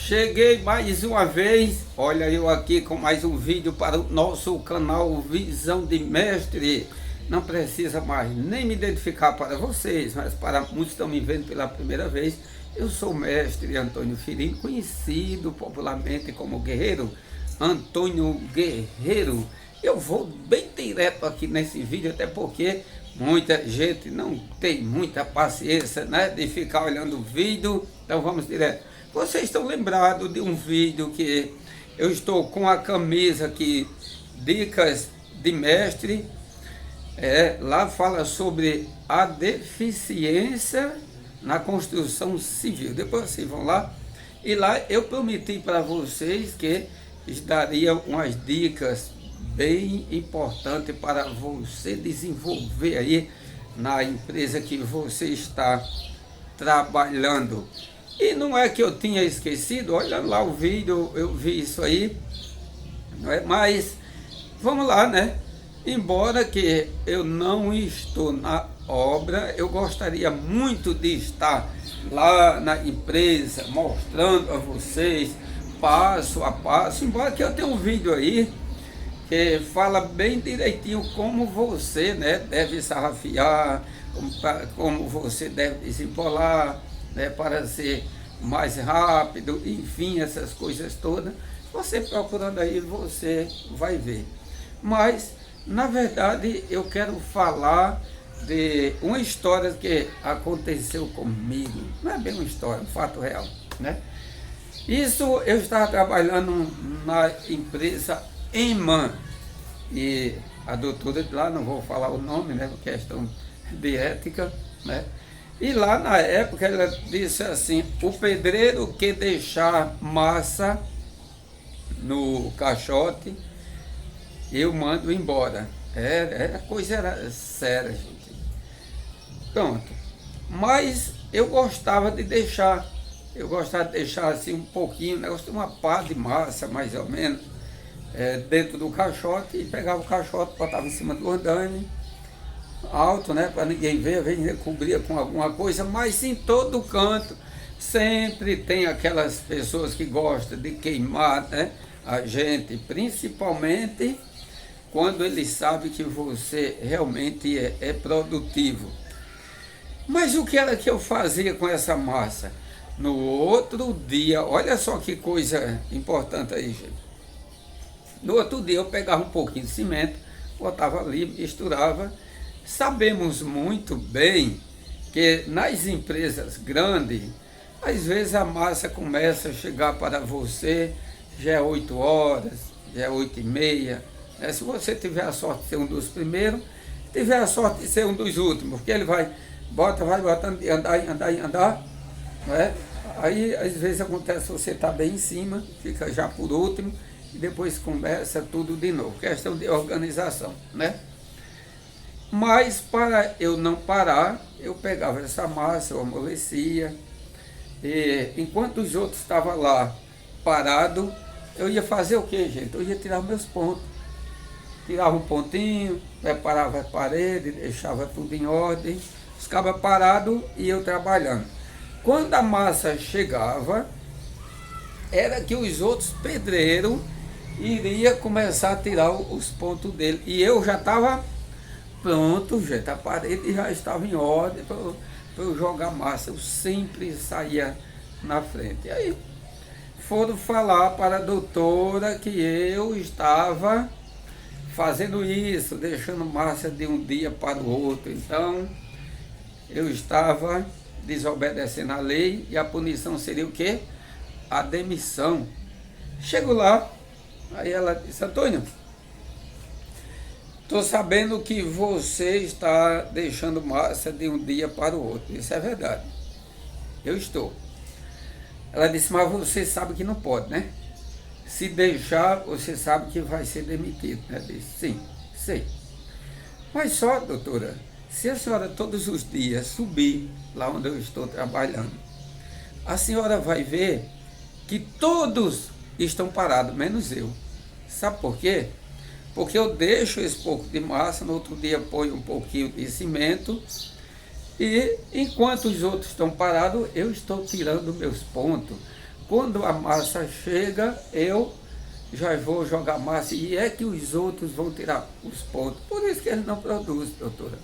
Cheguei mais uma vez, olha eu aqui com mais um vídeo para o nosso canal Visão de Mestre. Não precisa mais nem me identificar para vocês, mas para muitos que estão me vendo pela primeira vez, eu sou o mestre Antônio Firino, conhecido popularmente como Guerreiro, Antônio Guerreiro. Eu vou bem direto aqui nesse vídeo, até porque muita gente não tem muita paciência, né, de ficar olhando o vídeo, então vamos direto. Vocês estão lembrados de um vídeo que eu estou com a camisa aqui, Dicas de Mestre, lá fala sobre a deficiência na construção civil. Depois vocês vão lá, e lá eu prometi para vocês que daria umas dicas bem importantes para você desenvolver aí na empresa que você está trabalhando. E não é que eu tinha esquecido, olhando lá o vídeo, eu vi isso aí, não é? Mas vamos lá, né? Embora que eu não estou na obra, eu gostaria muito de estar lá na empresa, mostrando a vocês passo a passo, embora que eu tenha um vídeo aí que fala bem direitinho como você, né, deve sarrafiar, como você deve desembolar, né, para ser mais rápido, enfim, essas coisas todas. Você procurando aí, você vai ver. Mas, na verdade, eu quero falar de uma história que aconteceu comigo. Não é bem uma história, um fato real, né? Isso, eu estava trabalhando na empresa Eman, e a doutora de lá, não vou falar o nome, né, por questão de ética, né? E lá na época ela disse assim: o pedreiro que deixar massa no caixote, eu mando embora. A coisa era séria, gente. Pronto. Mas eu gostava de deixar assim um pouquinho, negócio de uma pá de massa, mais ou menos, dentro do caixote, e pegava o caixote, botava em cima do andaime, alto, né, para ninguém ver, às vezes cobria com alguma coisa, mas em todo canto sempre tem aquelas pessoas que gostam de queimar, né, a gente, principalmente quando eles sabem que você realmente é produtivo. Mas o que era que eu fazia com essa massa? No outro dia, olha só que coisa importante aí, gente. No outro dia eu pegava um pouquinho de cimento, botava ali, misturava. Sabemos muito bem que nas empresas grandes, às vezes a massa começa a chegar para você, já é 8 horas, já é 8h30. Né? Se você tiver a sorte de ser um dos primeiros, tiver a sorte de ser um dos últimos, porque ele vai botando de andar em andar, não é? Aí às vezes acontece você estar bem em cima, fica já por último, e depois começa tudo de novo, questão de organização, né? Mas para eu não parar, eu pegava essa massa, eu amolecia, e enquanto os outros estavam lá parados, eu ia fazer o que, gente? Eu ia tirar meus pontos. Tirava um pontinho, preparava a parede, deixava tudo em ordem, ficava parado e eu trabalhando. Quando a massa chegava, era que os outros pedreiros iriam começar a tirar os pontos dele. E eu já estava pronto, gente, a parede já estava em ordem para eu jogar massa. Eu sempre saía na frente. E aí foram falar para a doutora que eu estava fazendo isso, deixando massa de um dia para o outro. Então eu estava desobedecendo a lei, e a punição seria o quê? A demissão. Chego lá, aí ela disse: Antônio, estou sabendo que você está deixando massa de um dia para o outro. Isso é verdade, eu estou. Ela disse: mas você sabe que não pode, né? Se deixar, você sabe que vai ser demitido. Eu disse: sim, sei. Mas só, doutora, se a senhora todos os dias subir lá onde eu estou trabalhando, a senhora vai ver que todos estão parados, menos eu. Sabe por quê? Porque eu deixo esse pouco de massa, no outro dia ponho um pouquinho de cimento, e enquanto os outros estão parados, eu estou tirando meus pontos. quando a massa chega, eu já vou jogar massa e é que os outros vão tirar os pontos. Por isso que eles não produzem, doutora.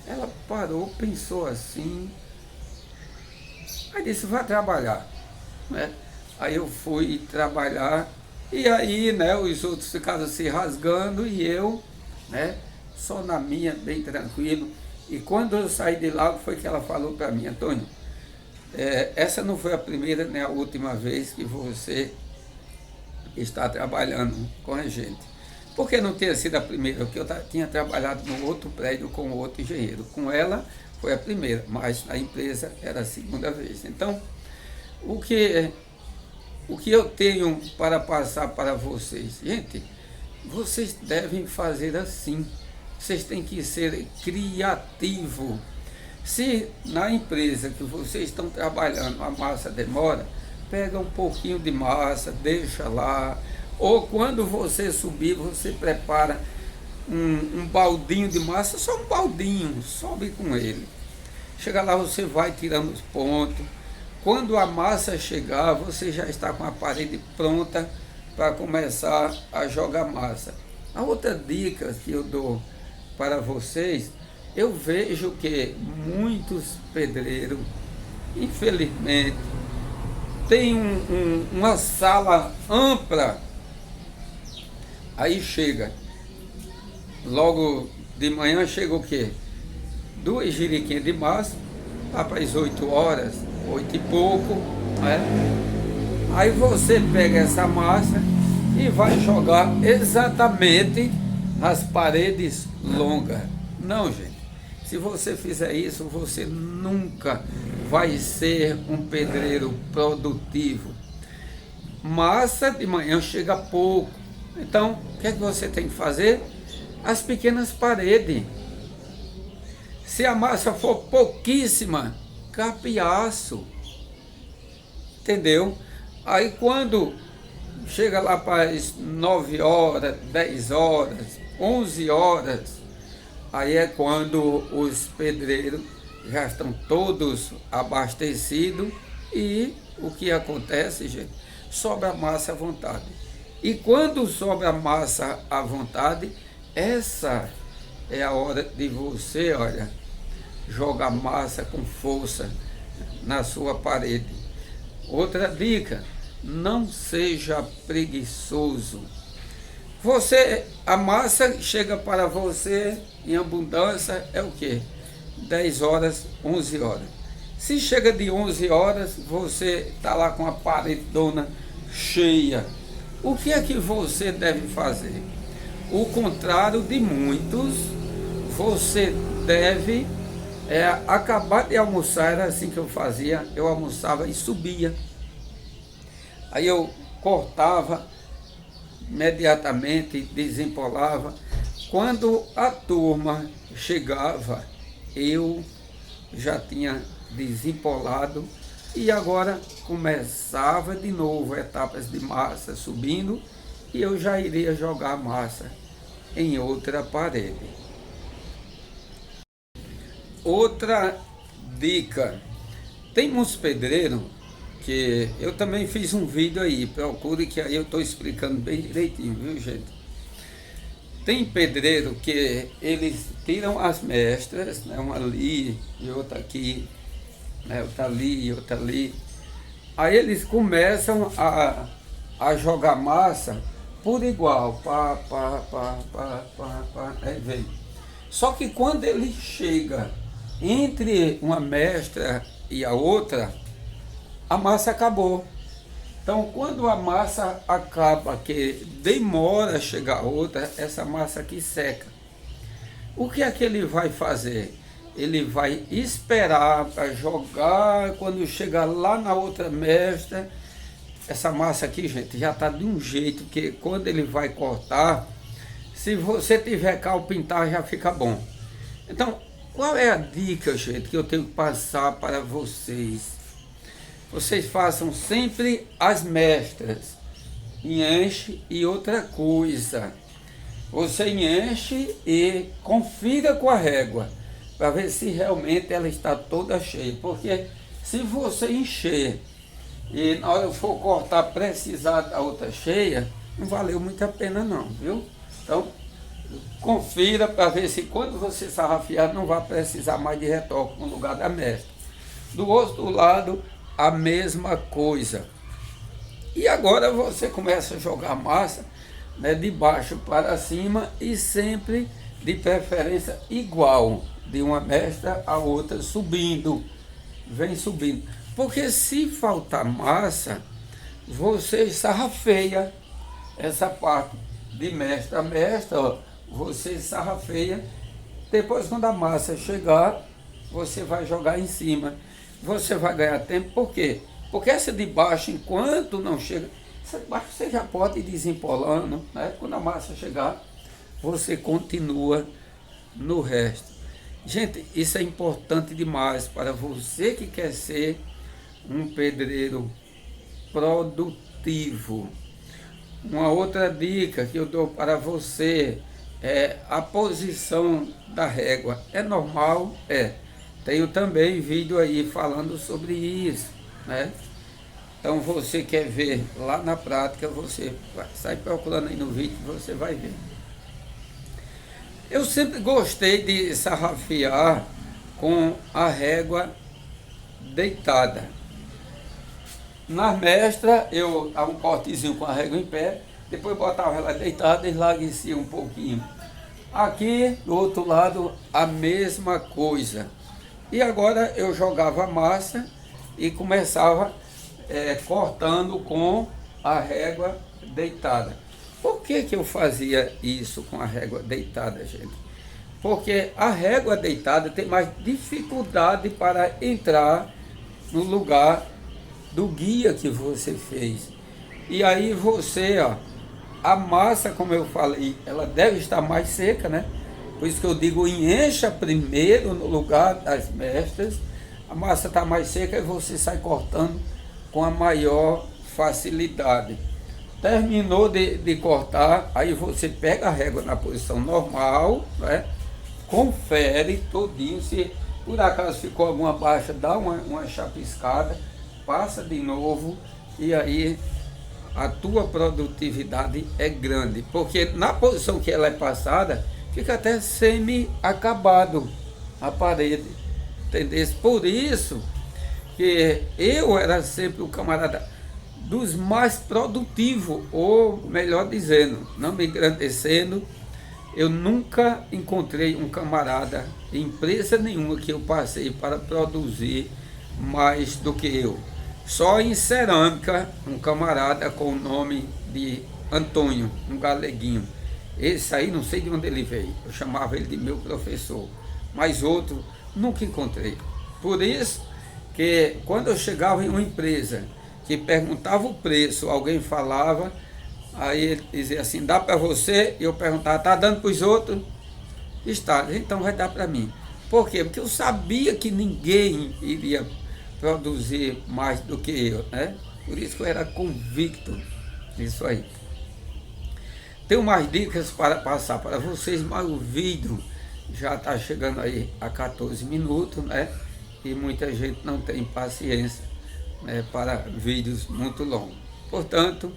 Ela parou, pensou assim, aí disse, vai trabalhar, né? Aí eu fui trabalhar e aí, né, os outros ficaram se rasgando e eu, né, só na minha, bem tranquilo. E quando eu saí de lá, foi que ela falou para mim, Antônio, essa não foi a primeira nem a última vez que você está trabalhando com a gente. Porque não tinha sido a primeira, porque eu tinha trabalhado no outro prédio com outro engenheiro. Com ela foi a primeira, mas na empresa era a segunda vez. Então, o que eu tenho para passar para vocês? Gente, vocês devem fazer assim. Vocês têm que ser criativos. Se na empresa que vocês estão trabalhando a massa demora, pega um pouquinho de massa, deixa lá. Ou quando você subir, você prepara um baldinho de massa, só um baldinho, sobe com ele. Chega lá, você vai tirando os pontos. Quando a massa chegar, você já está com a parede pronta para começar a jogar massa. A outra dica que eu dou para vocês, eu vejo que muitos pedreiros, infelizmente, tem uma sala ampla, aí chega, logo de manhã chega o quê? 2 jiriquinhas de massa, lá para as 8 horas, 8 e pouco, né? Aí você pega essa massa e vai jogar exatamente as paredes longas. Não, gente, se você fizer isso, você nunca vai ser um pedreiro produtivo. Massa de manhã chega pouco. Então, o que é que você tem que fazer? As pequenas paredes. Se a massa for pouquíssima, capiaço. Entendeu? Aí quando chega lá para as 9 horas, 10 horas, 11 horas, aí é quando os pedreiros já estão todos abastecidos e o que acontece, gente? Sobra massa à vontade. E quando sobra massa à vontade, essa é a hora de você, olha, jogar massa com força na sua parede. Outra dica, não seja preguiçoso. A massa chega para você em abundância, é o quê? 10 horas, 11 horas. Se chega de 11 horas, você está lá com a paredona cheia. O que é que você deve fazer? O contrário de muitos, você deve acabar de almoçar, era assim que eu fazia, eu almoçava e subia. Aí eu cortava imediatamente, desempolava. Quando a turma chegava, eu já tinha desempolado e agora começava de novo etapas de massa subindo e eu já iria jogar massa em outra parede. Outra dica, tem uns pedreiros que eu também fiz um vídeo aí, procure que aí eu estou explicando bem direitinho, viu, gente? Tem pedreiro que eles tiram as mestras, né, uma ali e outra aqui, né, outra ali e outra ali. Aí eles começam a jogar massa por igual, aí vem. Só que quando ele chega entre uma mestra e a outra, a massa acabou. Então, quando a massa acaba, que demora a chegar a outra, essa massa aqui seca. O que é que ele vai fazer? Ele vai esperar para jogar, quando chegar lá na outra mestra, essa massa aqui, gente, já está de um jeito que quando ele vai cortar, se você tiver cal pintar, já fica bom. Então, qual é a dica, gente, que eu tenho que passar para vocês? Vocês façam sempre as mestras, enche e outra coisa, você enche e confira com a régua, para ver se realmente ela está toda cheia, porque se você encher e na hora que for cortar, precisar da outra cheia, não valeu muito a pena não, viu? Então, confira para ver se quando você sarrafiar não vai precisar mais de retoque no lugar da mestra. Do outro lado, a mesma coisa. E agora você começa a jogar massa, né, de baixo para cima e sempre de preferência igual, de uma mestra a outra subindo, vem subindo. Porque se faltar massa, você sarrafeia essa parte de mestra a mestra, ó, você sarrafeia. Depois, quando a massa chegar, você vai jogar em cima. Você vai ganhar tempo, por quê? Porque essa de baixo, enquanto não chega, essa de baixo você já pode ir desempolando, né? Quando a massa chegar, você continua no resto. Gente, isso é importante demais para você que quer ser um pedreiro produtivo. Uma outra dica que eu dou para você é a posição da régua. É normal? É. Tenho também vídeo aí falando sobre isso, né? Então você quer ver lá na prática, você sai procurando aí no vídeo, você vai ver. Eu sempre gostei de sarrafiar com a régua deitada. Na mestra, eu dava um cortezinho com a régua em pé, depois botava ela deitada e eslarguecia um pouquinho. Aqui, do outro lado, a mesma coisa. E agora eu jogava a massa e começava cortando com a régua deitada. Por que eu fazia isso com a régua deitada, gente? Porque a régua deitada tem mais dificuldade para entrar no lugar do guia que você fez. E aí você, ó, a massa, como eu falei, ela deve estar mais seca, né? Por isso que eu digo, encha primeiro no lugar das mestras. A massa está mais seca e você sai cortando com a maior facilidade. Terminou de cortar, aí você pega a régua na posição normal, né? Confere todinho, se por acaso ficou alguma baixa, dá uma chapiscada, passa de novo e aí a tua produtividade é grande, porque na posição que ela é passada, fica até semi-acabado a parede, entendeu? Por isso que eu era sempre o camarada dos mais produtivos, ou melhor dizendo, não me engrandecendo, eu nunca encontrei um camarada, em empresa nenhuma que eu passei para produzir mais do que eu. Só em cerâmica, um camarada com o nome de Antônio, um galeguinho. Esse aí não sei de onde ele veio, eu chamava ele de meu professor, mas outro nunca encontrei. Por isso que quando eu chegava em uma empresa que perguntava o preço, alguém falava, aí ele dizia assim, dá para você? Eu perguntava, tá dando para os outros? Está, então vai dar para mim. Por quê? Porque eu sabia que ninguém iria produzir mais do que eu, né? Por isso que eu era convicto nisso aí. Tenho mais dicas para passar para vocês, mas o vídeo já está chegando aí a 14 minutos, né? E muita gente não tem paciência, né, para vídeos muito longos. Portanto,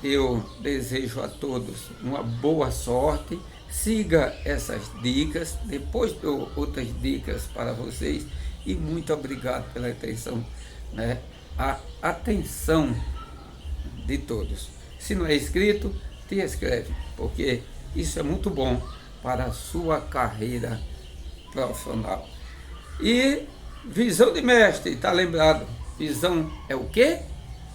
eu desejo a todos uma boa sorte, siga essas dicas, depois dou outras dicas para vocês e muito obrigado pela atenção, né? A atenção de todos. Se não é inscrito, te inscreve, porque isso é muito bom para a sua carreira profissional. E visão de mestre, está lembrado? Visão é o quê?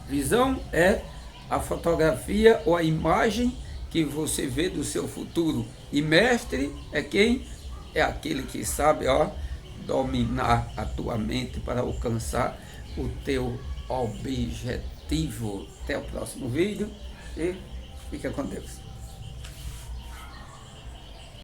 Visão é a fotografia ou a imagem que você vê do seu futuro. E mestre é quem? É aquele que sabe, ó, dominar a tua mente para alcançar o teu objetivo. Até o próximo vídeo e fica com Deus.